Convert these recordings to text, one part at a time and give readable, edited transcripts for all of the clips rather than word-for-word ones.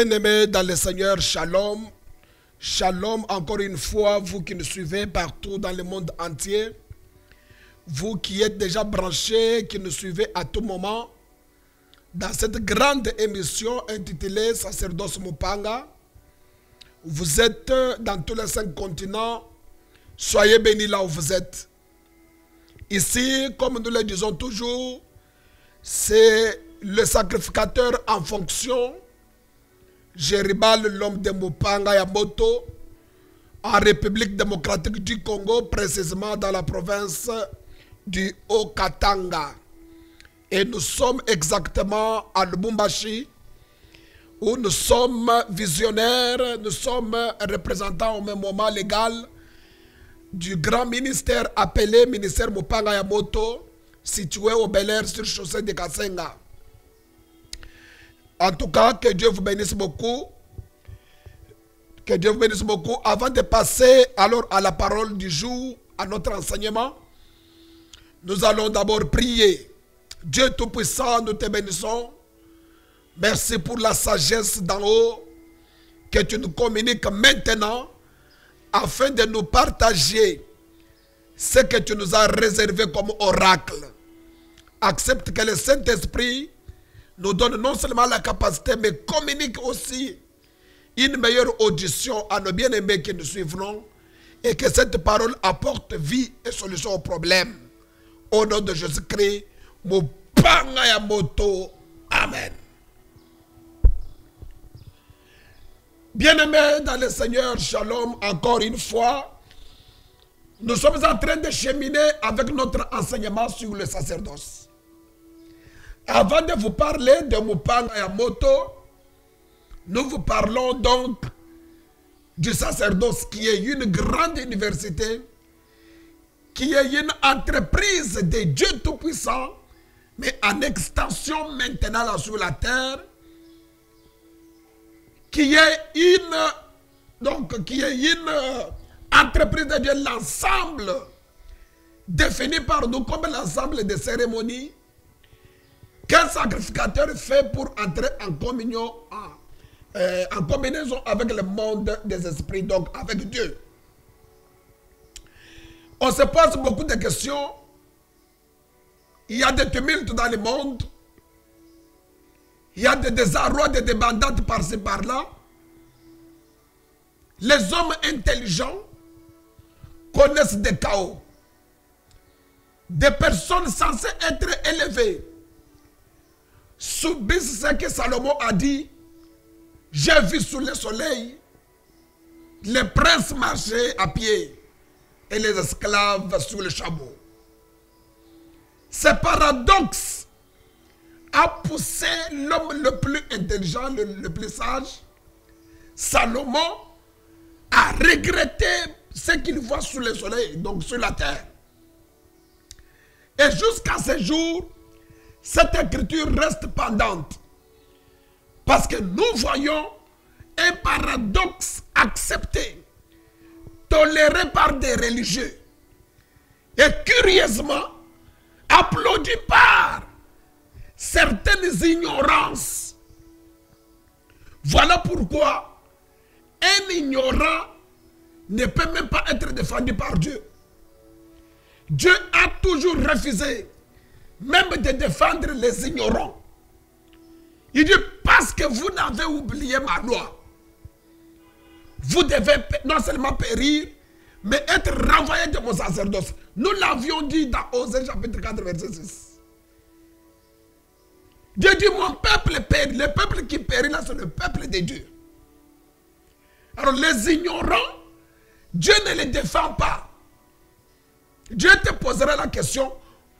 Bien-aimés dans le Seigneur, shalom. Shalom encore une fois, vous qui nous suivez partout dans le monde entier. Vous qui êtes déjà branchés, qui nous suivez à tout moment. Dans cette grande émission intitulée Sacerdoce Mupanga. Vous êtes dans tous les 5 continents. Soyez bénis là où vous êtes. Ici, comme nous le disons toujours, c'est le sacrificateur en fonction, Géribal, l'homme de Mupanga Yamoto, en République démocratique du Congo, précisément dans la province du Haut-Katanga. Et nous sommes exactement à Lubumbashi, où nous sommes visionnaires, nous sommes représentants au même moment légal du grand ministère appelé ministère Mupanga Yamoto, situé au Bel-Air sur chaussée de Kasenga. En tout cas, que Dieu vous bénisse beaucoup. Que Dieu vous bénisse beaucoup. Avant de passer alors à la parole du jour, à notre enseignement, nous allons d'abord prier. Dieu Tout-Puissant, nous te bénissons. Merci pour la sagesse d'en haut que tu nous communiques maintenant afin de nous partager ce que tu nous as réservé comme oracle. Accepte que le Saint-Esprit nous donne non seulement la capacité, mais communique aussi une meilleure audition à nos bien-aimés qui nous suivront et que cette parole apporte vie et solution aux problèmes. Au nom de Jésus-Christ, Mupanga Yamoto. Amen. Bien-aimés dans le Seigneur, shalom, encore une fois, nous sommes en train de cheminer avec notre enseignement sur le sacerdoce. Avant de vous parler de Mupanga Yamoto, nous vous parlons donc du sacerdoce qui est une grande université, qui est une entreprise de Dieu Tout-Puissant, mais en extension maintenant là sur la terre, qui est une entreprise de Dieu, l'ensemble défini par nous comme l'ensemble des cérémonies qu'un sacrificateur fait pour entrer en communion, en combinaison avec le monde des esprits, donc avec Dieu. On se pose beaucoup de questions. Il y a des tumultes dans le monde. Il y a des désarrois, des débandantes par-ci par-là. Les hommes intelligents connaissent des chaos. Des personnes censées être élevées subissent ce que Salomon a dit. J'ai vu sous le soleil les princes marcher à pied et les esclaves sur le chameau. Ce paradoxe a poussé l'homme le plus intelligent, le plus sage, Salomon, à regretter ce qu'il voit sous le soleil, donc sur la terre. Et jusqu'à ce jour, cette écriture reste pendante. Parce que nous voyons un paradoxe accepté, toléré par des religieux, et curieusement applaudi par certaines ignorances. Voilà pourquoi un ignorant ne peut même pas être défendu par Dieu. Dieu a toujours refusé même de défendre les ignorants. Il dit, parce que vous n'avez oublié ma loi, vous devez non seulement périr, mais être renvoyé de mon sacerdoce. Nous l'avions dit dans Osée chapitre 4, verset 6. Dieu dit, mon peuple périt. Le peuple qui périt là, c'est le peuple de Dieu. Alors les ignorants, Dieu ne les défend pas. Dieu te posera la question,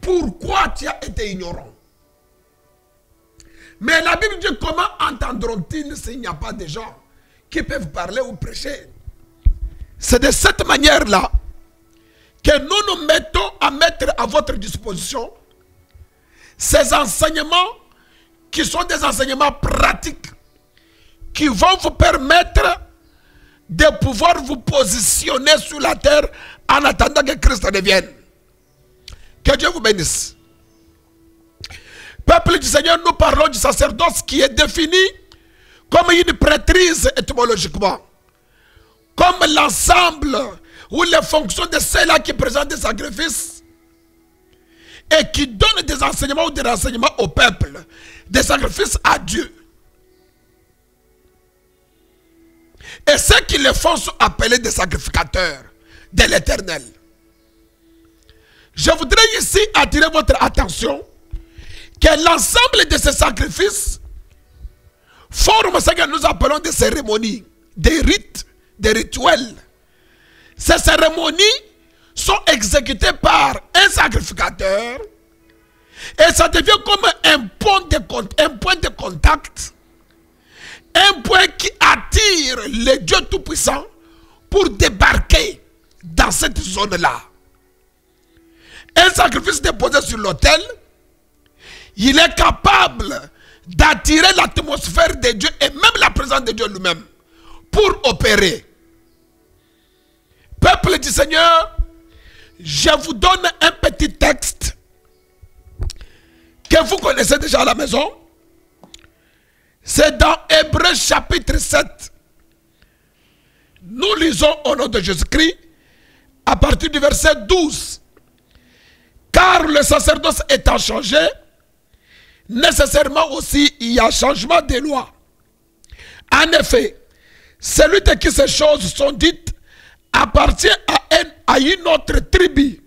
pourquoi tu as été ignorant? Mais la Bible dit, comment entendront-ils s'il n'y a pas de gens qui peuvent parler ou prêcher? C'est de cette manière-là que nous nous mettons à mettre à votre disposition ces enseignements qui sont des enseignements pratiques qui vont vous permettre de pouvoir vous positionner sur la terre en attendant que Christ revienne. Que Dieu vous bénisse. Peuple du Seigneur, nous parlons du sacerdoce qui est défini comme une prêtrise étymologiquement, comme l'ensemble ou les fonctions de ceux-là qui présentent des sacrifices et qui donnent des enseignements ou des renseignements au peuple, des sacrifices à Dieu. Et ceux qui les font sont appelés des sacrificateurs de l'Éternel. Je voudrais ici attirer votre attention que l'ensemble de ces sacrifices forment ce que nous appelons des cérémonies, des rites, des rituels. Ces cérémonies sont exécutées par un sacrificateur et ça devient comme un point de contact, un point qui attire le Dieu Tout-Puissant pour débarquer dans cette zone-là. Un sacrifice déposé sur l'autel, il est capable d'attirer l'atmosphère de Dieu et même la présence de Dieu lui-même pour opérer. Peuple du Seigneur, je vous donne un petit texte que vous connaissez déjà à la maison. C'est dans Hébreux chapitre 7. Nous lisons au nom de Jésus-Christ à partir du verset 12. Car le sacerdoce étant changé, nécessairement aussi il y a changement des lois. En effet, celui de qui ces choses sont dites appartient à une autre tribu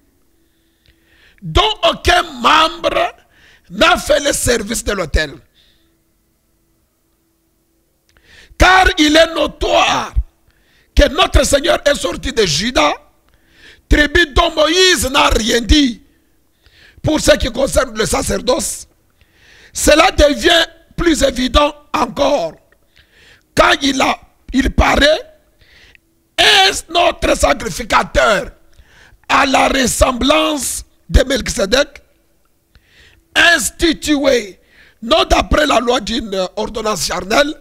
dont aucun membre n'a fait le service de l'autel. Car il est notoire que notre Seigneur est sorti de Juda, tribu dont Moïse n'a rien dit pour ce qui concerne le sacerdoce. Cela devient plus évident encore quand il paraît est notre sacrificateur à la ressemblance de Melchisedec, institué non d'après la loi d'une ordonnance charnelle,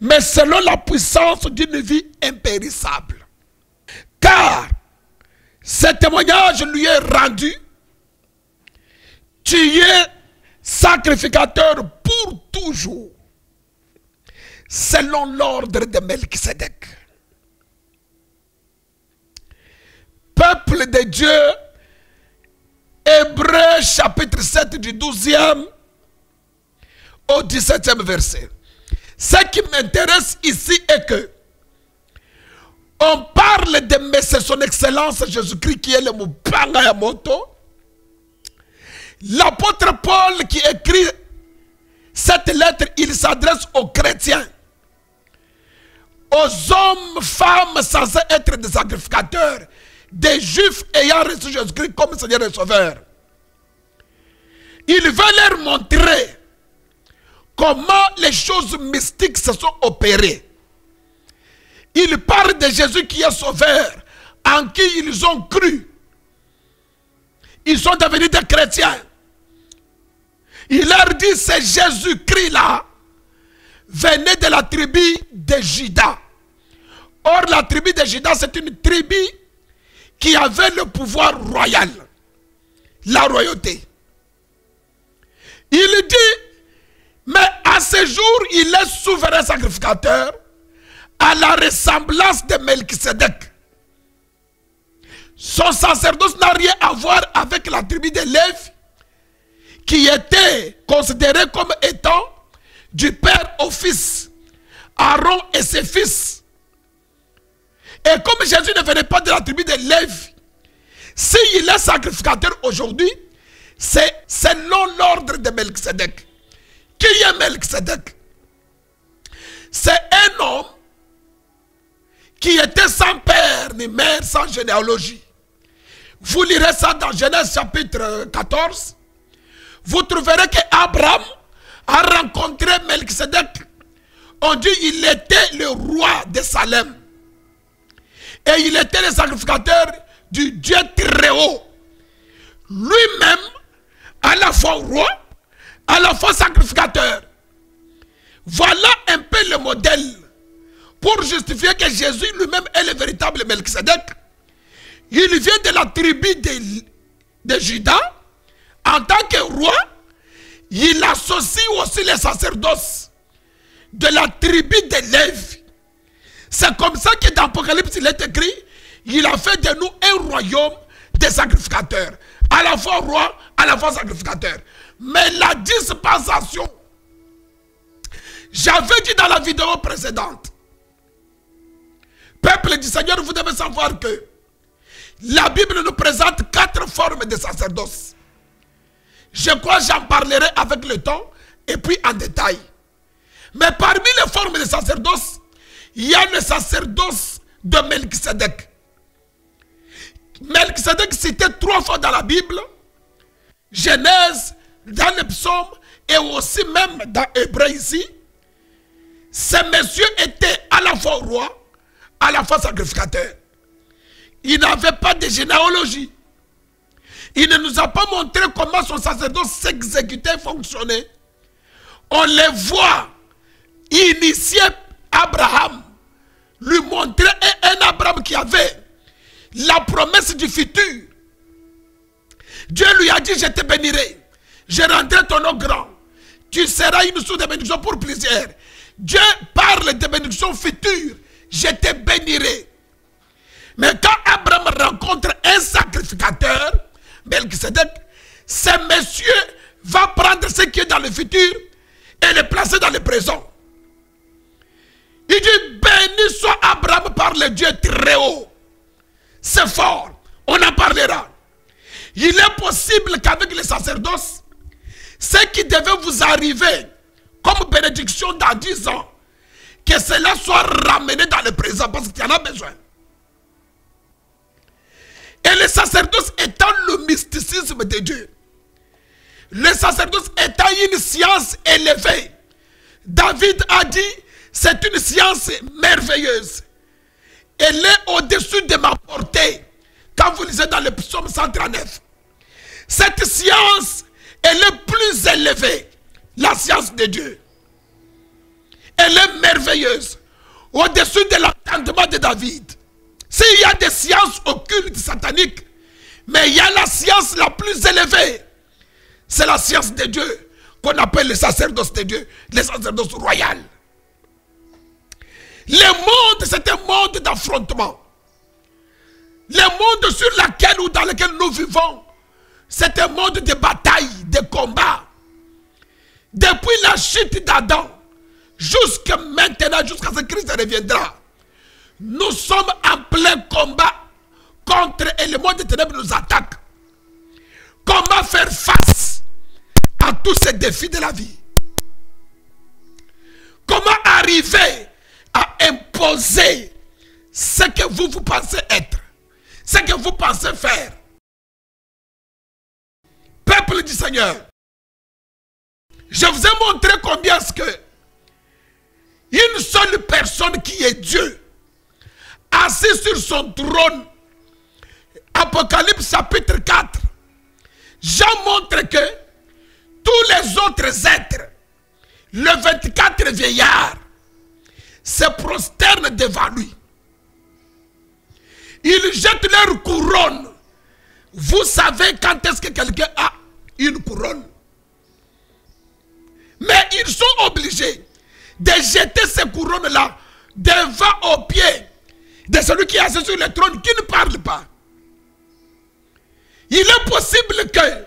mais selon la puissance d'une vie impérissable. Car ce témoignage lui est rendu, tu es sacrificateur pour toujours, selon l'ordre de Melchisedec. Peuple de Dieu, Hébreux chapitre 7 du 12e au 17e verset. Ce qui m'intéresse ici est que on parle de Messie son excellence Jésus-Christ qui est le Mupanga Yamoto. L'apôtre Paul qui écrit cette lettre, il s'adresse aux chrétiens, aux hommes, femmes censés être des sacrificateurs, des juifs ayant reçu Jésus-Christ comme Seigneur et Sauveur. Il veut leur montrer comment les choses mystiques se sont opérées. Il parle de Jésus qui est Sauveur, en qui ils ont cru. Ils sont devenus des chrétiens. Il leur dit, c'est Jésus-Christ là, venait de la tribu de Juda. Or, la tribu de Juda, c'est une tribu qui avait le pouvoir royal, la royauté. Il dit, mais à ce jour, il est souverain sacrificateur à la ressemblance de Melchisedec. Son sacerdoce n'a rien à voir avec la tribu de Lévi, qui était considérée comme étant du père au fils, Aaron et ses fils. Et comme Jésus ne venait pas de la tribu de Lévi, s'il est sacrificateur aujourd'hui, c'est selon l'ordre de Melchisedec. Qui est Melchisedec? C'est un homme qui était sans père ni mère, sans généalogie. Vous lirez ça dans Genèse chapitre 14. Vous trouverez qu'Abraham a rencontré Melchisedec. On dit qu'il était le roi de Salem. Et il était le sacrificateur du Dieu très haut. Lui-même, à la fois roi, à la fois sacrificateur. Voilà un peu le modèle pour justifier que Jésus lui-même est le véritable Melchisedec. Il vient de la tribu de Juda. En tant que roi, il associe aussi les sacerdoces de la tribu de Lévi. C'est comme ça que dans l'Apocalypse, il est écrit, il a fait de nous un royaume des sacrificateurs. À la fois roi, à la fois sacrificateur. Mais la dispensation, j'avais dit dans la vidéo précédente, peuple du Seigneur, vous devez savoir que la Bible nous présente 4 formes de sacerdoce. Je crois que j'en parlerai avec le temps et puis en détail. Mais parmi les formes de sacerdoce, il y a le sacerdoce de Melchisedec. Melchisedec cité 3 fois dans la Bible, Genèse, dans les psaumes et aussi même dans Hébreu ici. Ces messieurs étaient à la fois rois, à la fois sacrificateurs. Il n'avait pas de généalogie. Il ne nous a pas montré comment son sacerdoce s'exécutait, fonctionnait. On les voit initier Abraham, lui montrer un Abraham qui avait la promesse du futur. Dieu lui a dit, je te bénirai, je rendrai ton nom grand, tu seras une source de bénédiction pour plusieurs. Dieu parle de bénédiction future, je te bénirai. Mais quand Abraham rencontre un sacrificateur, Melchisedec, ce monsieur va prendre ce qui est dans le futur et le placer dans le présent. Il dit, béni soit Abraham par le Dieu très haut. C'est fort, on en parlera. Il est possible qu'avec les sacerdoces, ce qui devait vous arriver comme bénédiction dans 10 ans, que cela soit ramené dans le présent parce qu'il y en a besoin. Et le sacerdoce étant le mysticisme de Dieu, le sacerdoce étant une science élevée, David a dit, c'est une science merveilleuse. Elle est au-dessus de ma portée. Quand vous lisez dans le psaume 139, cette science, elle est plus élevée, la science de Dieu. Elle est merveilleuse, au-dessus de l'entendement de David. S'il y a des sciences occultes sataniques, mais il y a la science la plus élevée. C'est la science de Dieu, qu'on appelle le sacerdoce de Dieu, le sacerdoce royal. Le monde, c'est un monde d'affrontement. Le monde sur lequel ou dans lequel nous vivons, c'est un monde de bataille, de combat. Depuis la chute d'Adam, jusqu'à maintenant, jusqu'à ce que Christ reviendra, nous sommes en plein combat contre et le monde des ténèbres nous attaque. Comment faire face à tous ces défis de la vie? Comment arriver à imposer ce que vous pensez être, ce que vous pensez faire? Peuple du Seigneur, je vous ai montré combien est-ce que une seule personne qui est Dieu, assis sur son trône, Apocalypse chapitre 4, Jean montre que tous les autres êtres, les 24 vieillards, se prosternent devant lui. Ils jettent leur couronne. Vous savez quand est-ce que quelqu'un a une couronne? Mais ils sont obligés de jeter ces couronnes-là devant aux pieds de celui qui est assis sur le trône, qui ne parle pas. Il est possible que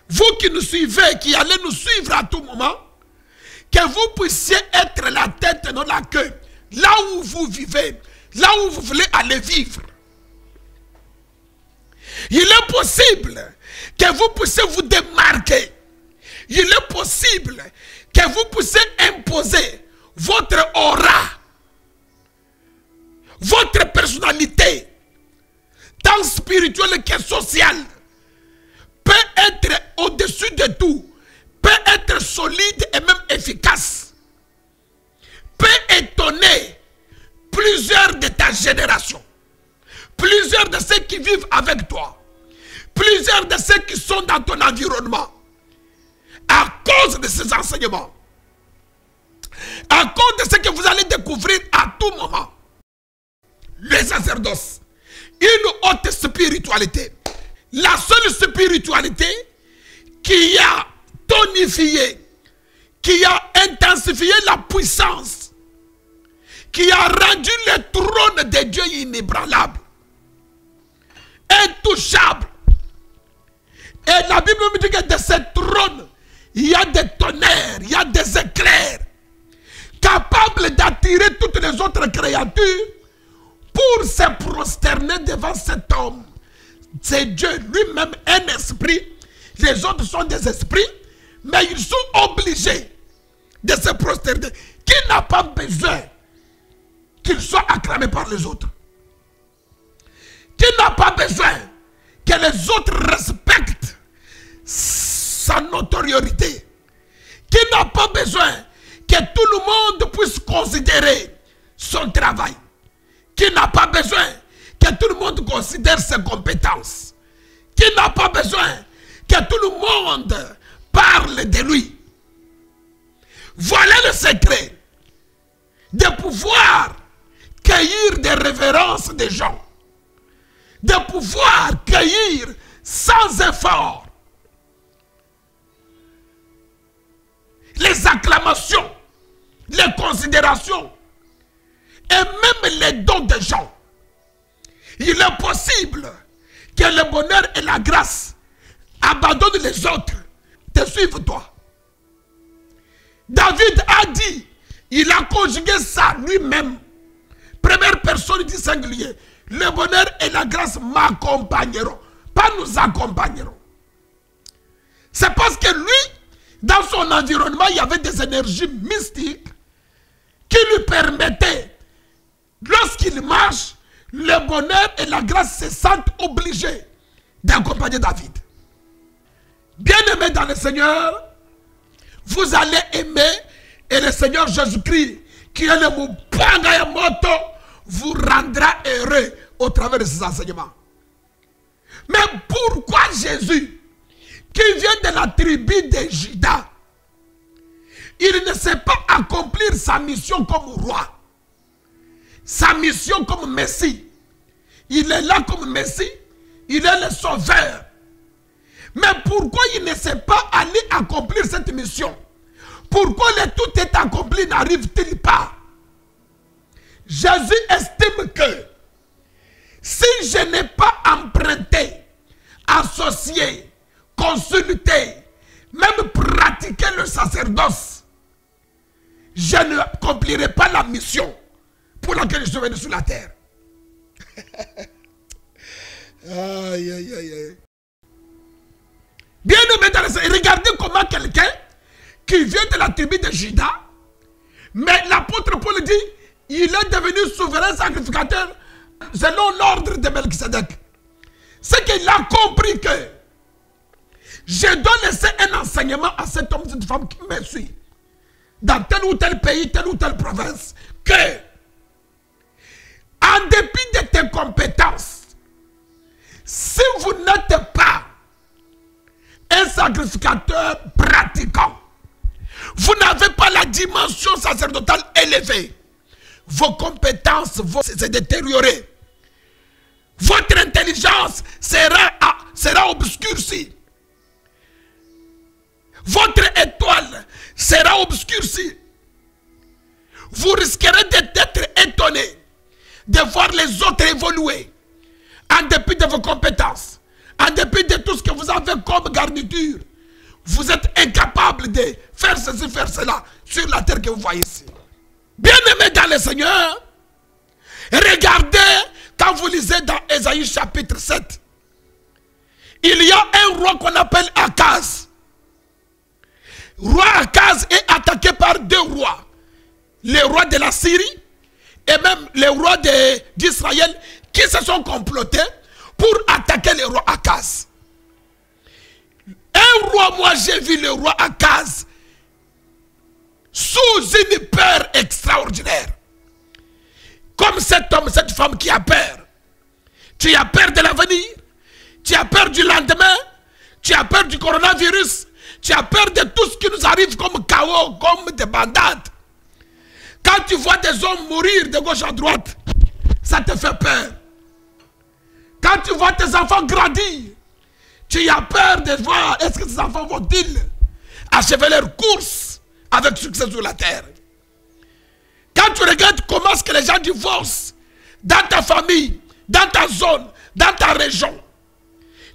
vous qui nous suivez, qui allez nous suivre à tout moment, que vous puissiez être la tête, non la queue, là où vous vivez, là où vous voulez aller vivre. Il est possible que vous puissiez vous démarquer. Il est possible que vous puissiez imposer votre aura, votre personnalité, tant spirituelle que sociale, peut être au-dessus de tout, peut être solide et même efficace, peut étonner plusieurs de ta génération, plusieurs de ceux qui vivent avec toi, plusieurs de ceux qui sont dans ton environnement, à cause de ces enseignements, à cause de ce que vous allez découvrir à tout moment. Le sacerdoce, une haute spiritualité, la seule spiritualité qui a tonifié, qui a intensifié signifiait la puissance qui a rendu le trône de Dieu inébranlable, intouchable. Et la Bible me dit que de ce trône, il y a des tonnerres, il y a des éclairs, capables d'attirer toutes les autres créatures pour se prosterner devant cet homme. C'est Dieu lui-même, un esprit. Les autres sont des esprits, mais ils sont obligés de se prosterner. Qui n'a pas besoin qu'il soit acclamé par les autres? Qui n'a pas besoin que les autres respectent sa notoriété? Qui n'a pas besoin que tout le monde puisse considérer son travail? Qui n'a pas besoin que tout le monde considère ses compétences? Qui n'a pas besoin que tout le monde parle de lui? Voilà le secret de pouvoir cueillir des révérences des gens, de pouvoir cueillir sans effort les acclamations, les considérations et même les dons des gens. Il est possible que le bonheur et la grâce abandonnent les autres, te suivent toi. David a dit, il a conjugué ça lui-même. Première personne du singulier. Le bonheur et la grâce m'accompagneront, pas nous accompagneront. C'est parce que lui, dans son environnement, il y avait des énergies mystiques qui lui permettaient, lorsqu'il marche, le bonheur et la grâce se sentent obligés d'accompagner David. Bien-aimé dans le Seigneur, vous allez aimer, et le Seigneur Jésus-Christ, qui est le Mupanga et Moto, vous rendra heureux au travers de ses enseignements. Mais pourquoi Jésus, qui vient de la tribu de Juda, il ne sait pas accomplir sa mission comme roi, sa mission comme Messie? Il est là comme Messie, il est le sauveur. Mais pourquoi il ne sait pas aller accomplir cette mission? Pourquoi le tout est accompli n'arrive-t-il pas? Jésus estime que si je n'ai pas emprunté, associé, consulté, même pratiqué le sacerdoce, je ne accomplirai pas la mission pour laquelle je suis venu sur la terre. Aïe, aïe, aïe, aïe. Bien aimé dans le... Regardez comment quelqu'un qui vient de la tribu de Juda, mais l'apôtre Paul dit, il est devenu souverain sacrificateur selon l'ordre de Melchisedec. C'est qu'il a compris que je dois laisser un enseignement à cet homme, cette femme qui me suit, dans tel ou tel pays, telle ou telle province, que, en dépit de tes compétences, si vous n'êtes pas un sacrificateur pratiquant, vous n'avez pas la dimension sacerdotale élevée, vos compétences vont se détériorer. Votre intelligence sera obscurcie. Votre étoile sera obscurcie. Vous risquerez d'être étonné de voir les autres évoluer en dépit de vos compétences, en dépit de tout ce que vous avez comme garniture. Vous êtes incapable de faire ceci, faire cela sur la terre que vous voyez ici. Bien-aimés dans le Seigneur, regardez quand vous lisez dans Ésaïe chapitre 7. Il y a un roi qu'on appelle Akaz. Roi Akaz est attaqué par deux rois. Le roi de la Syrie et même les rois d'Israël qui se sont complotés pour attaquer le roi Akaz. Un roi, moi j'ai vu le roi Akaz sous une peur extraordinaire. Comme cet homme, cette femme qui a peur. Tu as peur de l'avenir, tu as peur du lendemain, tu as peur du coronavirus, tu as peur de tout ce qui nous arrive comme chaos, comme des bandades. Quand tu vois des hommes mourir de gauche à droite, ça te fait peur. Quand tu vois tes enfants grandir, tu as peur de voir, est-ce que ces enfants vont-ils achever leur course avec succès sur la terre. Quand tu regardes comment est-ce que les gens divorcent dans ta famille, dans ta zone, dans ta région,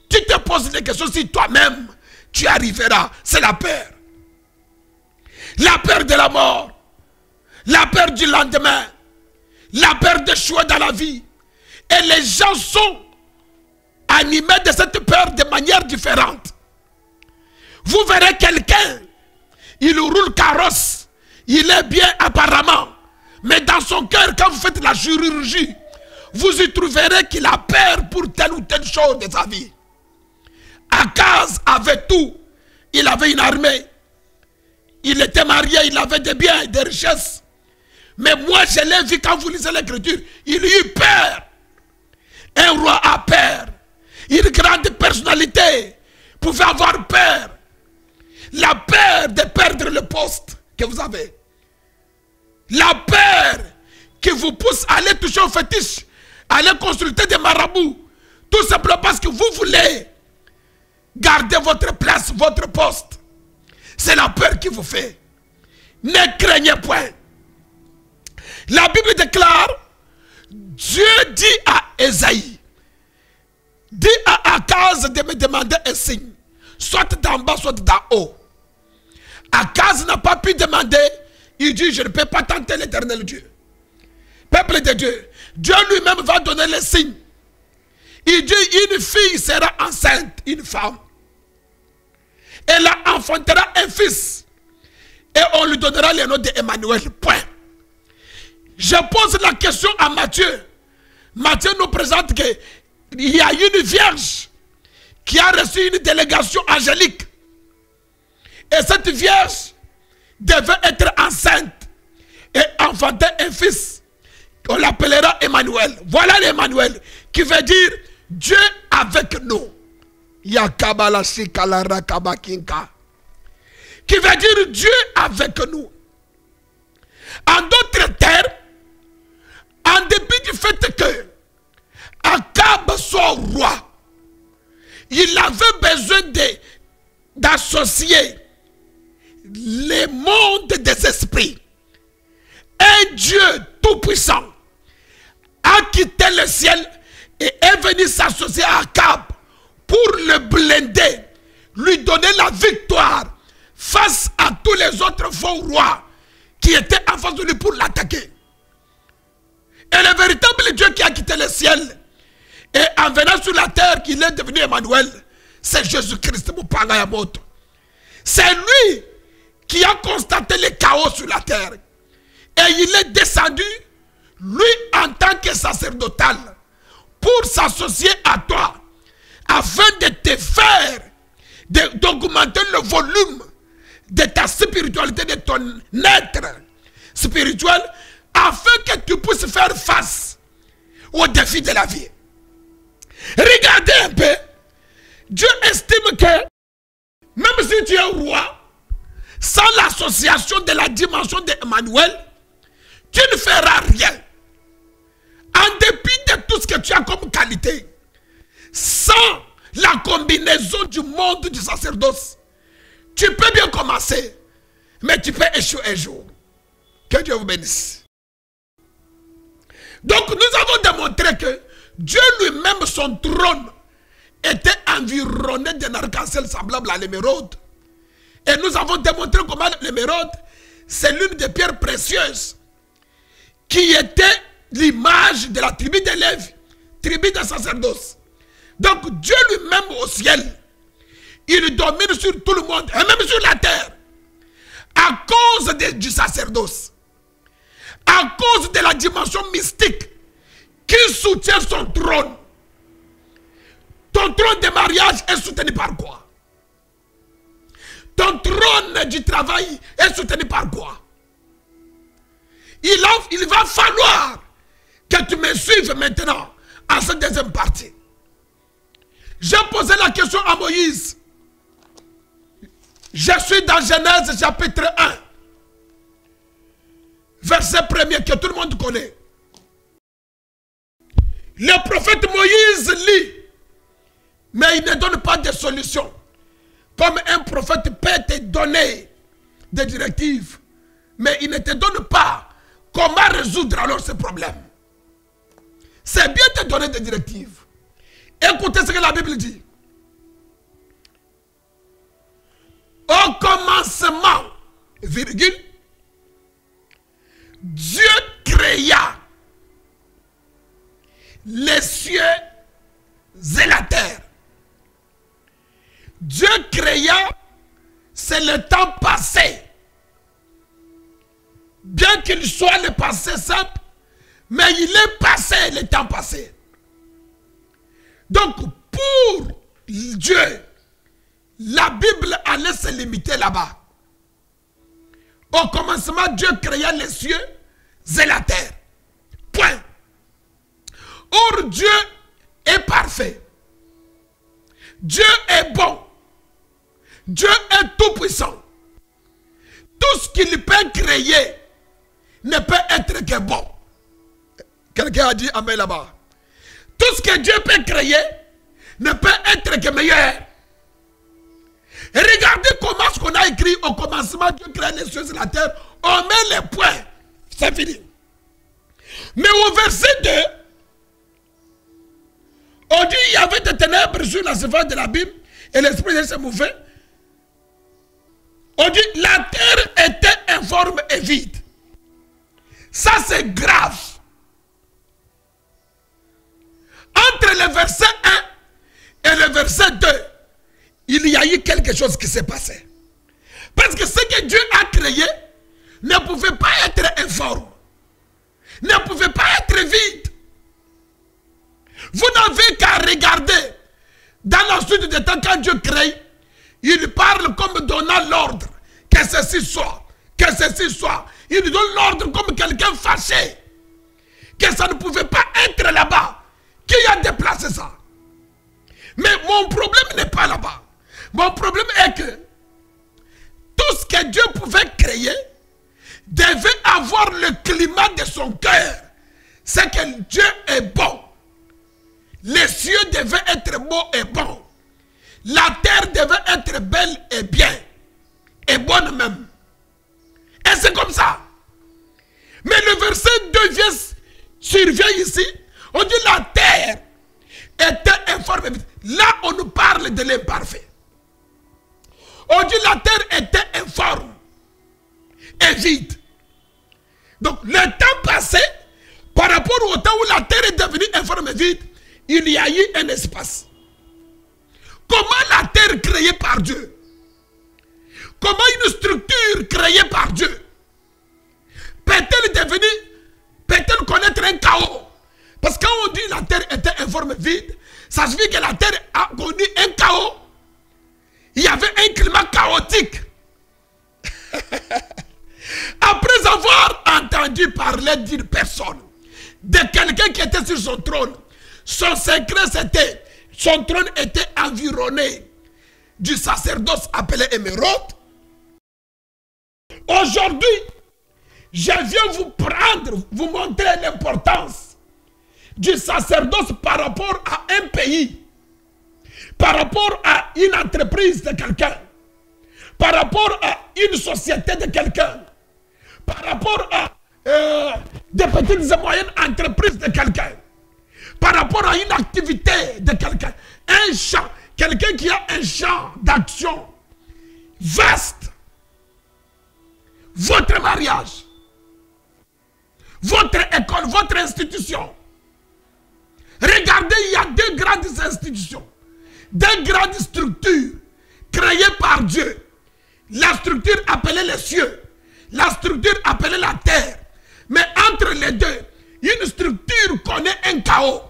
tu te poses des questions si toi-même tu arriveras. C'est la peur. La peur de la mort, la peur du lendemain, la peur d'échouer dans la vie. Et les gens sont animés de cette peur de manière différente. Vous verrez quelqu'un, il roule carrosse, il est bien apparemment, mais dans son cœur, quand vous faites la chirurgie, vous y trouverez qu'il a peur pour telle ou telle chose de sa vie. Akaz avait tout. Il avait une armée. Il était marié, il avait des biens, des richesses. Mais moi, je l'ai vu quand vous lisez l'écriture. Il eut peur. Un roi a peur. Une grande personnalité pouvait avoir peur. La peur de perdre le poste que vous avez. La peur qui vous pousse à aller toucher au fétiche, à aller consulter des marabouts. Tout simplement parce que vous voulez garder votre place, votre poste. C'est la peur qui vous fait. Ne craignez point. La Bible déclare, Dieu dit à Ésaïe, dit à Akaz de me demander un signe, soit d'en bas, soit d'en haut. Akaz n'a pas pu demander, il dit, je ne peux pas tenter l'Éternel Dieu. Peuple de Dieu, Dieu lui-même va donner les signes. Il dit, une fille sera enceinte, une femme. Elle enfantera un fils. Et on lui donnera le nom d'Emmanuel. Point. Je pose la question à Matthieu. Matthieu nous présente qu'il y a une vierge qui a reçu une délégation angélique. Et cette vierge devait être enceinte et enfanter un fils. On l'appellera Emmanuel. Voilà l'Emmanuel qui veut dire Dieu avec nous. Qui veut dire Dieu avec nous. En d'autres termes, en dépit du fait que Akab soit roi, il avait besoin d'associer les mondes des esprits. Un Dieu tout-puissant a quitté le ciel et est venu s'associer à Akab pour le blinder, lui donner la victoire face à tous les autres faux rois qui étaient en face de lui pour l'attaquer. Et le véritable Dieu qui a quitté le ciel et en venant sur la terre qu'il est devenu Emmanuel, c'est Jésus-Christ. C'est lui qui a constaté le chaos sur la terre. Et il est descendu, lui en tant que sacerdotal, pour s'associer à toi, afin de te faire, d'augmenter le volume de ta spiritualité, de ton être spirituel, afin que tu puisses faire face aux défis de la vie. Regardez un peu, Dieu estime que, même si tu es roi, sans l'association de la dimension d'Emmanuel, tu ne feras rien. En dépit de tout ce que tu as comme qualité, sans la combinaison du monde du sacerdoce, tu peux bien commencer, mais tu peux échouer un jour. Que Dieu vous bénisse. Donc nous avons démontré que Dieu lui-même, son trône, était environné d'un arc-en-ciel semblable à l'émeraude. Et nous avons démontré comment l'émeraude, c'est l'une des pierres précieuses qui était l'image de la tribu de Lévi, tribu de sacerdoce. Donc Dieu lui-même au ciel, il domine sur tout le monde, et même sur la terre, à cause du sacerdoce, à cause de la dimension mystique qui soutient son trône. Ton trône de mariage est soutenu par quoi? Ton trône du travail est soutenu par quoi? Il va falloir que tu me suives maintenant en cette deuxième partie. J'ai posé la question à Moïse. Je suis dans Genèse chapitre 1. Verset 1er que tout le monde connaît. Le prophète Moïse lit, mais il ne donne pas de solution. Comme un prophète peut te donner des directives, mais il ne te donne pas comment résoudre alors ce problème. C'est bien de te donner des directives. Écoutez ce que la Bible dit. Au commencement, virgule, Dieu créa les cieux et la terre. Dieu créa, c'est le temps passé. Bien qu'il soit le passé simple, mais il est passé le temps passé. Donc, pour Dieu, la Bible allait se limiter là-bas. Au commencement, Dieu créa les cieux et la terre. Point. Or, Dieu est parfait. Dieu est bon. Dieu est tout puissant. Tout ce qu'il peut créer ne peut être que bon. Quelqu'un a dit amen là-bas. Tout ce que Dieu peut créer ne peut être que meilleur. Et regardez comment ce qu'on a écrit au commencement, Dieu crée les cieux et la terre. On met les points. C'est fini. Mais au verset 2, on dit il y avait des ténèbres sur la surface de l'abîme et l'esprit de Dieu se mouvait. On dit la terre était informe et vide. Ça c'est grave. Entre le verset 1 et le verset 2, il y a eu quelque chose qui s'est passé. Parce que ce que Dieu a créé ne pouvait pas être informe, ne pouvait pas être vide. Vous n'avez qu'à regarder dans la suite des temps quand Dieu crée, il parle comme donnant l'ordre que ceci soit, que ceci soit. Il donne l'ordre comme quelqu'un fâché, que ça ne pouvait pas être là-bas. Qui a déplacé ça? Mais mon problème n'est pas là-bas. Mon problème est que tout ce que Dieu pouvait créer devait avoir le climat de son cœur. C'est que Dieu est bon. Les cieux devaient être beaux et bons. La terre devait être belle et bien. Et bonne même. Et c'est comme ça. Mais le verset 2 survient ici. On dit la terre était informe. Là, on nous parle de l'imparfait. On dit la terre était informe et vide. Donc, le temps passé, par rapport au temps où la terre est devenue informe et vide, il y a eu un espace. Comment la terre créée par Dieu? Comment une structure créée par Dieu peut-elle connaître un chaos? Parce que quand on dit la terre était informe et vide, ça signifie que la terre a connu un chaos. Il y avait un climat chaotique. Après avoir entendu parler d'une personne, de quelqu'un qui était sur son trône, son secret c'était, son trône était environné du sacerdoce appelé émeraude. Aujourd'hui, je viens vous montrer l'importance du sacerdoce par rapport à un pays, par rapport à une entreprise de quelqu'un, par rapport à une société de quelqu'un, par rapport à des petites et moyennes entreprises de quelqu'un, par rapport à une activité de quelqu'un, un champ, quelqu'un qui a un champ d'action vaste. Votre mariage, votre école, votre institution. Regardez, il y a deux grandes institutions, deux grandes structures créées par Dieu. La structure appelée les cieux, la structure appelée la terre. Mais entre les deux, une structure connaît un chaos.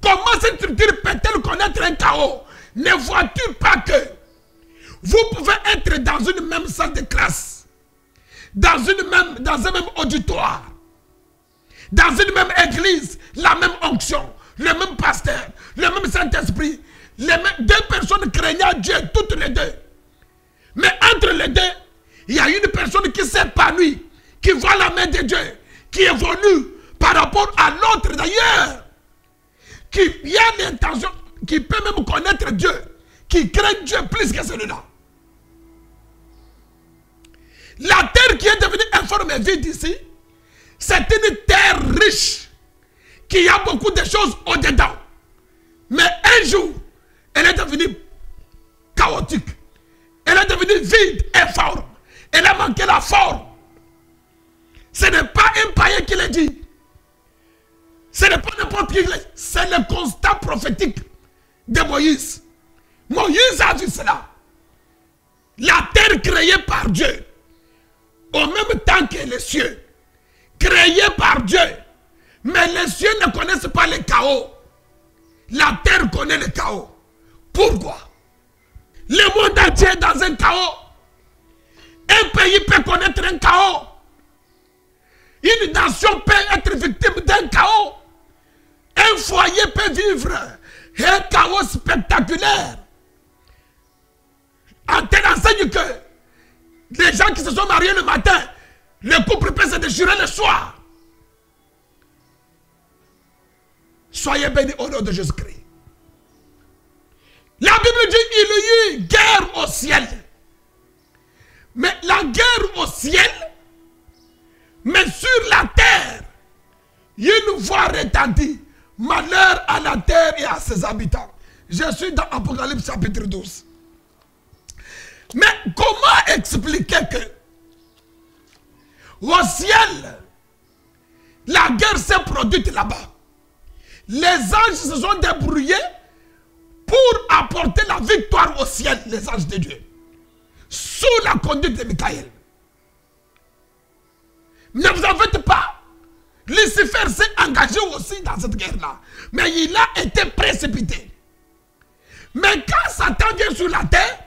Comment cette structure peut-elle connaître un chaos? Ne vois-tu pas que vous pouvez être dans une même salle de classe, dans un même auditoire, dans une même église, la même onction, le même pasteur, le même Saint-Esprit, deux personnes craignant Dieu, toutes les deux. Mais entre les deux, il y a une personne qui s'épanouit, qui voit la main de Dieu, qui évolue par rapport à l'autre d'ailleurs, qui a l'intention, qui peut même connaître Dieu, qui craint Dieu plus que celui-là. La terre qui est devenue informe et vide ici, c'est une terre riche, qui a beaucoup de choses au-dedans. Mais un jour, elle est devenue chaotique. Elle est devenue vide, informe. Elle a manqué la forme. Ce n'est pas un païen qui l'a dit. Ce n'est pas n'importe qui. C'est le constat prophétique de Moïse. Moïse a vu cela. La terre créée par Dieu, au même temps que les cieux, créés par Dieu. Mais les cieux ne connaissent pas le chaos. La terre connaît le chaos. Pourquoi? Le monde entier est dans un chaos. Un pays peut connaître un chaos. Une nation peut être victime d'un chaos. Un foyer peut vivre un chaos spectaculaire. On t'enseigne que les gens qui se sont mariés le matin, le couple peut se déchirer le soir. Soyez bénis au nom de Jésus-Christ. La Bible dit qu'il y a eu guerre au ciel. Mais la guerre au ciel, mais sur la terre, une voix retentit. Malheur à la terre et à ses habitants. Je suis dans Apocalypse chapitre 12. Mais comment expliquer que au ciel, la guerre s'est produite là-bas? Les anges se sont débrouillés pour apporter la victoire au ciel, les anges de Dieu, sous la conduite de Michael. Ne vous en faites pas. Lucifer s'est engagé aussi dans cette guerre-là. Mais il a été précipité. Mais quand Satan vient sur la terre,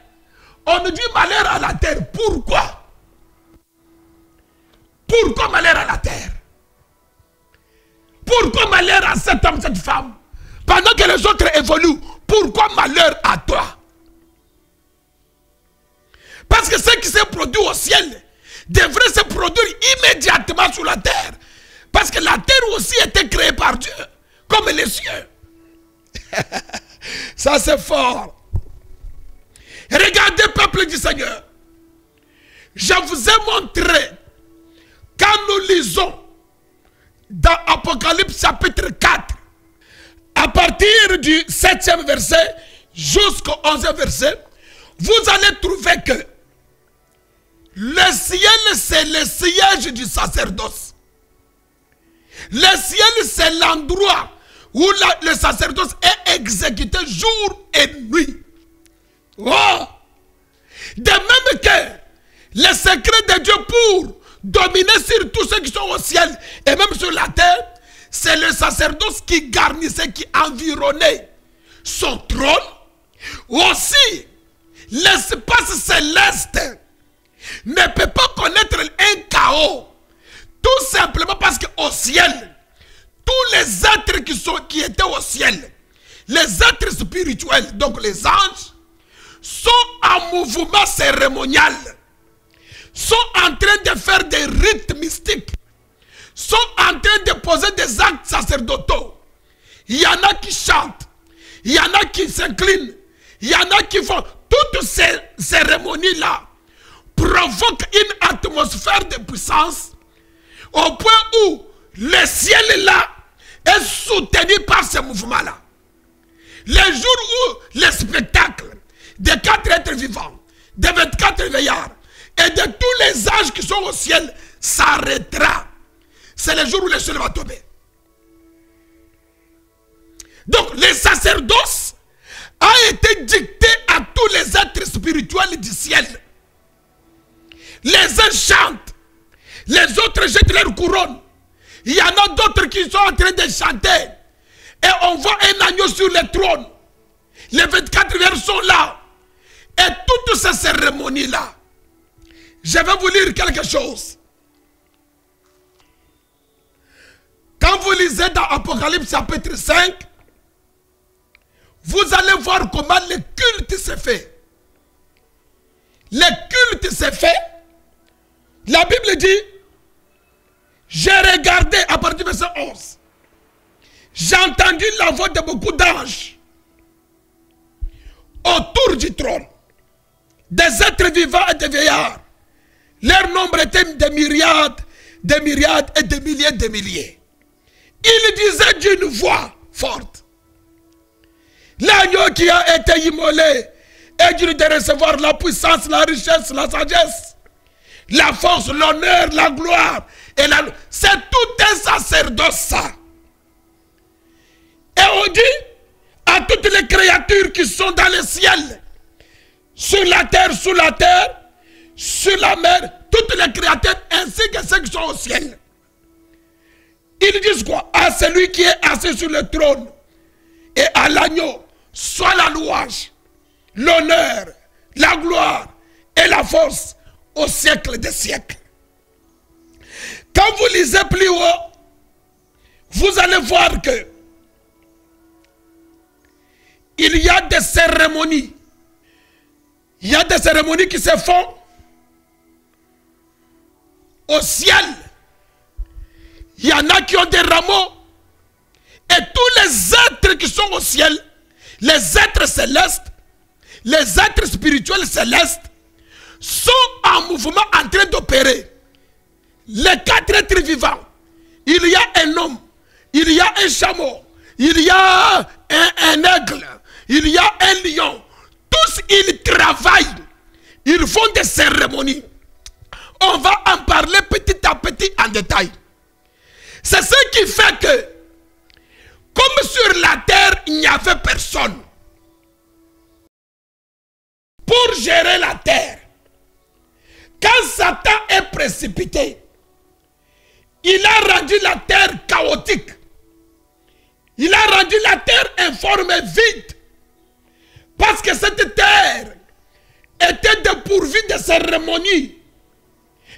on nous dit malheur à la terre. Pourquoi? Pourquoi malheur à la terre? Pourquoi malheur à cet homme, cette femme? Pendant que les autres évoluent, pourquoi malheur à toi? Parce que ce qui s'est produit au ciel devrait se produire immédiatement sur la terre. Parce que la terre aussi était créée par Dieu, comme les cieux. Ça c'est fort. Regardez, peuple du Seigneur. Je vous ai montré, quand nous lisons dans Apocalypse chapitre 4, à partir du 7e verset jusqu'au 11e verset, vous allez trouver que le ciel, c'est le siège du sacerdoce. Le ciel, c'est l'endroit où le sacerdoce est exécuté jour et nuit. Oh! De même que le secret de Dieu pour dominer sur tous ceux qui sont au ciel et même sur la terre, c'est le sacerdoce qui garnissait, qui environnait son trône. Aussi, l'espace céleste ne peut pas connaître un chaos. Tout simplement parce qu'au ciel, tous les êtres qui étaient au ciel, les êtres spirituels, donc les anges, sont en mouvement cérémonial, sont en train de faire des rites mystiques, sont en train de poser des actes sacerdotaux. Il y en a qui chantent, il y en a qui s'inclinent, il y en a qui font. Toutes ces cérémonies-là provoquent une atmosphère de puissance au point où le ciel là est soutenu par ce mouvement-là. Le jour où le spectacle des 4 êtres vivants, des 24 veillards et de tous les anges qui sont au ciel s'arrêtera, c'est le jour où le ciel va tomber. Donc le sacerdoce a été dicté à tous les êtres spirituels du ciel. Les uns chantent, les autres jettent leur couronne. Il y en a d'autres qui sont en train de chanter. Et on voit un agneau sur le trône. Les 24 versets sont là. Et toutes ces cérémonies-là, je vais vous lire quelque chose. Quand vous lisez dans Apocalypse chapitre 5, vous allez voir comment le culte s'est fait. Le culte s'est fait. La Bible dit, j'ai regardé à partir du verset 11. J'ai entendu la voix de beaucoup d'anges autour du trône, des êtres vivants et des vieillards, Leur nombre était des myriades et des milliers. Il disait d'une voix forte, l'agneau qui a été immolé est digne de recevoir la puissance, la richesse, la sagesse, la force, l'honneur, la gloire. C'est tout un sacerdoce, ça. Et on dit à toutes les créatures qui sont dans le ciel, sur la terre, sous la terre, sur la mer, toutes les créatures ainsi que ceux qui sont au ciel. Ils disent quoi? À celui qui est assis sur le trône et à l'agneau, soit la louange, l'honneur, la gloire et la force au siècle des siècles. Quand vous lisez plus haut, vous allez voir que il y a des cérémonies. Il y a des cérémonies qui se font au ciel. Il y en a qui ont des rameaux. Et tous les êtres qui sont au ciel, les êtres célestes, les êtres spirituels célestes, sont en mouvement en train d'opérer. Les 4 êtres vivants, il y a un homme, il y a un chameau, il y a un aigle, il y a un lion. Tous ils travaillent, ils font des cérémonies. On va en parler petit à petit en détail. C'est ce qui fait que, comme sur la terre, il n'y avait personne pour gérer la terre. Quand Satan est précipité, il a rendu la terre chaotique. Il a rendu la terre informe, vide. Parce que cette terre était dépourvue de cérémonies,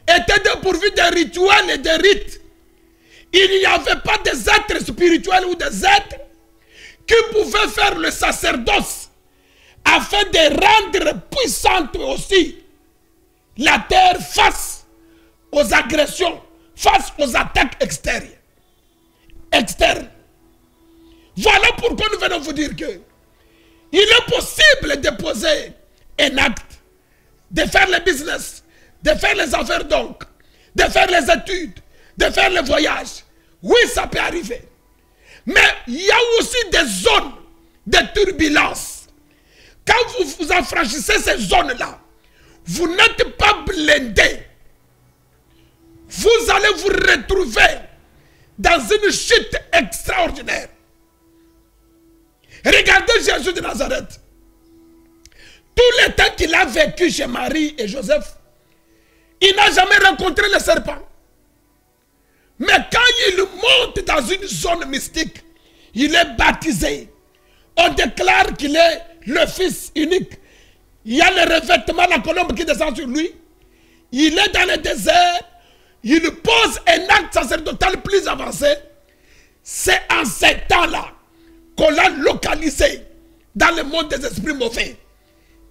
était dépourvue de rituels et de rites. Il n'y avait pas des êtres spirituels ou des êtres qui pouvaient faire le sacerdoce afin de rendre puissante aussi la terre face aux agressions, face aux attaques externes. Voilà pourquoi nous venons vous dire que il est possible de poser un acte, de faire le business, de faire les affaires donc, de faire les études, de faire les voyages. Oui, ça peut arriver. Mais il y a aussi des zones de turbulence. Quand vous vous affranchissez ces zones-là, vous n'êtes pas blindé. Vous allez vous retrouver dans une chute extraordinaire. Regardez Jésus de Nazareth. Tout le temps qu'il a vécu chez Marie et Joseph, il n'a jamais rencontré le serpent. Mais quand il monte dans une zone mystique, il est baptisé. On déclare qu'il est le Fils unique. Il y a le revêtement, la colombe qui descend sur lui. Il est dans le désert. Il pose un acte sacerdotal plus avancé. C'est en ces temps-là qu'on l'a localisé dans le monde des esprits mauvais.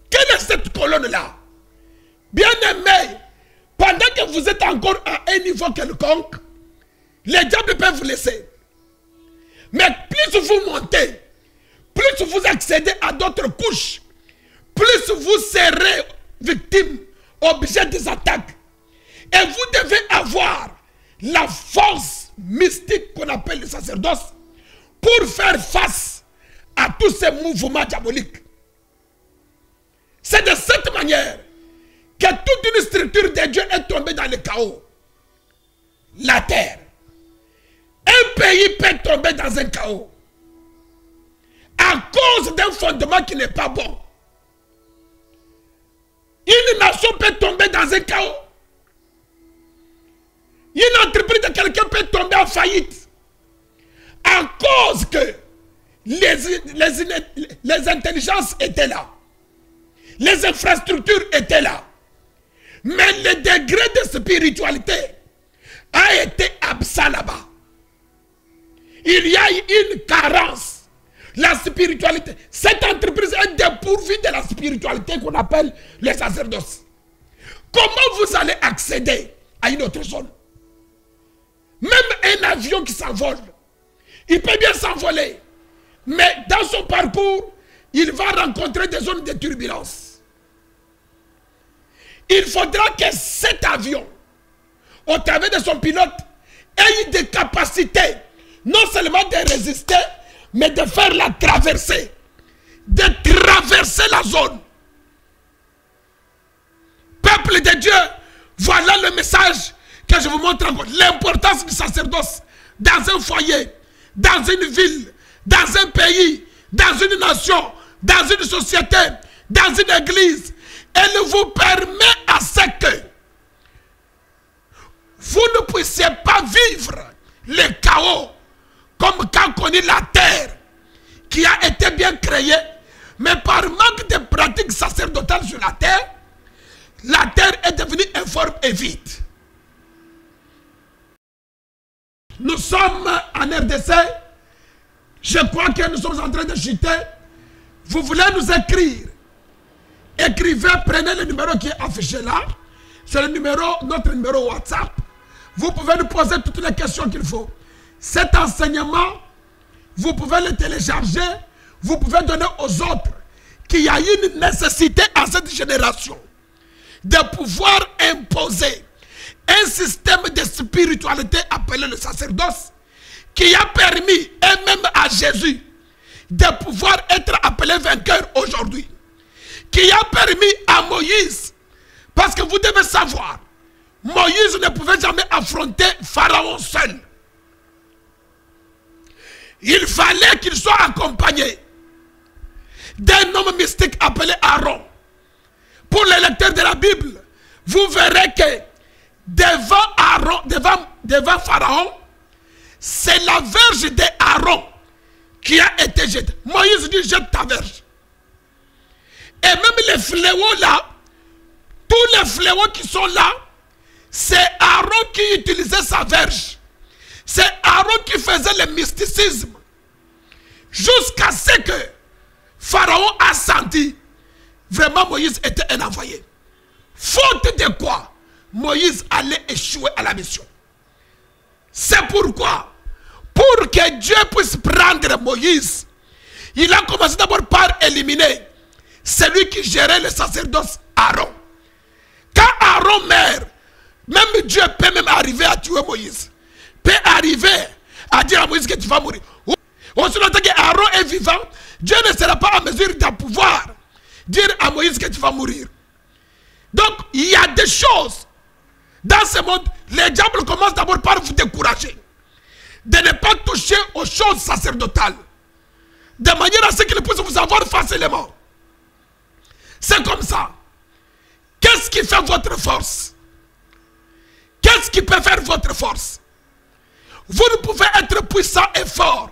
Quelle est cette colonne-là? Bien-aimés, pendant que vous êtes encore à un niveau quelconque, les diables peuvent vous laisser. Mais plus vous montez, plus vous accédez à d'autres couches, plus vous serez victime, objet des attaques. Et vous devez avoir la force mystique qu'on appelle le sacerdoce pour faire face à tous ces mouvements diaboliques. C'est de cette manière que toute une structure de Dieu est tombée dans le chaos. La terre. Un pays peut tomber dans un chaos à cause d'un fondement qui n'est pas bon. Une nation peut tomber dans un chaos. Une entreprise de quelqu'un peut tomber en faillite à cause que les intelligences étaient là. Les infrastructures étaient là. Mais le degré de spiritualité a été absent là-bas. Il y a une carence. La spiritualité. Cette entreprise est dépourvue de la spiritualité qu'on appelle le sacerdoce. Comment vous allez accéder à une autre zone? Même un avion qui s'envole, il peut bien s'envoler. Mais dans son parcours, il va rencontrer des zones de turbulence. il faudra que cet avion, au travers de son pilote, ait des capacités, non seulement de résister, mais de faire la traversée, de traverser la zone. Peuple de Dieu, voilà le message que je vous montre encore. L'importance du sacerdoce dans un foyer, dans une ville, dans un pays, dans une nation, dans une société, dans une église. Elle vous permet à ce que vous ne puissiez pas vivre le chaos comme quand on dit la terre qui a été bien créée, mais par manque de pratiques sacerdotales sur la terre est devenue informe et vide. Nous sommes en RDC. Je crois que nous sommes en train de chuter. Vous voulez nous écrire? Écrivez, prenez le numéro qui est affiché là. C'est le numéro, notre numéro WhatsApp. Vous pouvez nous poser toutes les questions qu'il faut. Cet enseignement, vous pouvez le télécharger. Vous pouvez donner aux autres qu'il y a une nécessité à cette génération de pouvoir imposer un système de spiritualité appelé le sacerdoce qui a permis, et même à Jésus, de pouvoir être appelé vainqueur aujourd'hui. Qui a permis à Moïse, parce que vous devez savoir, Moïse ne pouvait jamais affronter Pharaon seul. Il fallait qu'il soit accompagné d'un homme mystique appelé Aaron. Pour les lecteurs de la Bible, vous verrez que devant Pharaon, c'est la verge d'Aaron qui a été jetée. Moïse dit: jette ta verge. Et même les fléaux là, tous les fléaux qui sont là, c'est Aaron qui utilisait sa verge. C'est Aaron qui faisait le mysticisme. Jusqu'à ce que Pharaon a senti vraiment Moïse était un envoyé. Faute de quoi Moïse allait échouer à la mission. C'est pourquoi, pour que Dieu puisse prendre Moïse, il a commencé d'abord par éliminer celui qui gérait le sacerdoce, Aaron. Quand Aaron meurt, même Dieu peut même arriver à tuer Moïse. Peut arriver à dire à Moïse que tu vas mourir. Aussi longtemps que Aaron est vivant, Dieu ne sera pas en mesure de pouvoir dire à Moïse que tu vas mourir. Donc, il y a des choses dans ce monde. Les diables commencent d'abord par vous décourager de ne pas toucher aux choses sacerdotales, de manière à ce qu'ils puissent vous avoir facilement. C'est comme ça. Qu'est-ce qui fait votre force? Qu'est-ce qui peut faire votre force? Vous ne pouvez être puissant et fort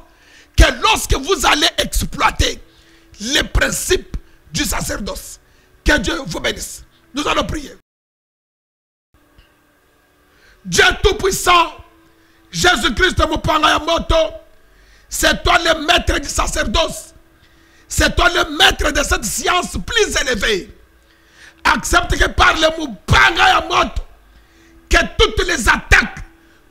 que lorsque vous allez exploiter les principes du sacerdoce. Que Dieu vous bénisse. Nous allons prier. Dieu Tout-Puissant, Jésus-Christ Mopangayamoto, c'est toi le maître du sacerdoce. C'est toi le maître de cette science plus élevée. Accepte que par le Mopangayamoto, que toutes les attaques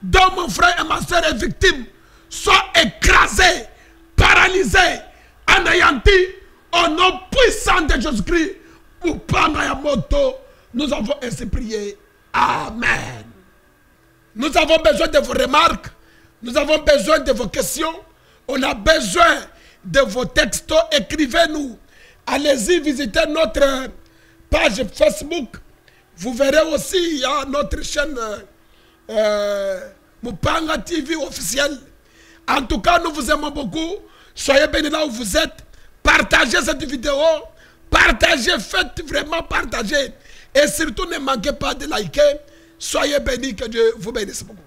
dont mon frère et ma soeur est victime soient écrasées, paralysées, anéanties au nom puissant de Jésus-Christ. Mopangayamoto, nous avons ainsi prié. Amen. Nous avons besoin de vos remarques. Nous avons besoin de vos questions. On a besoin de vos textos. Écrivez-nous. Allez-y visiter notre page Facebook. Vous verrez aussi, il y a notre chaîne Mupanga TV officielle. En tout cas, nous vous aimons beaucoup. Soyez bénis là où vous êtes. Partagez cette vidéo. Partagez, faites vraiment partager. Et surtout, ne manquez pas de liker. Soyez bénis, que Dieu vous bénisse beaucoup.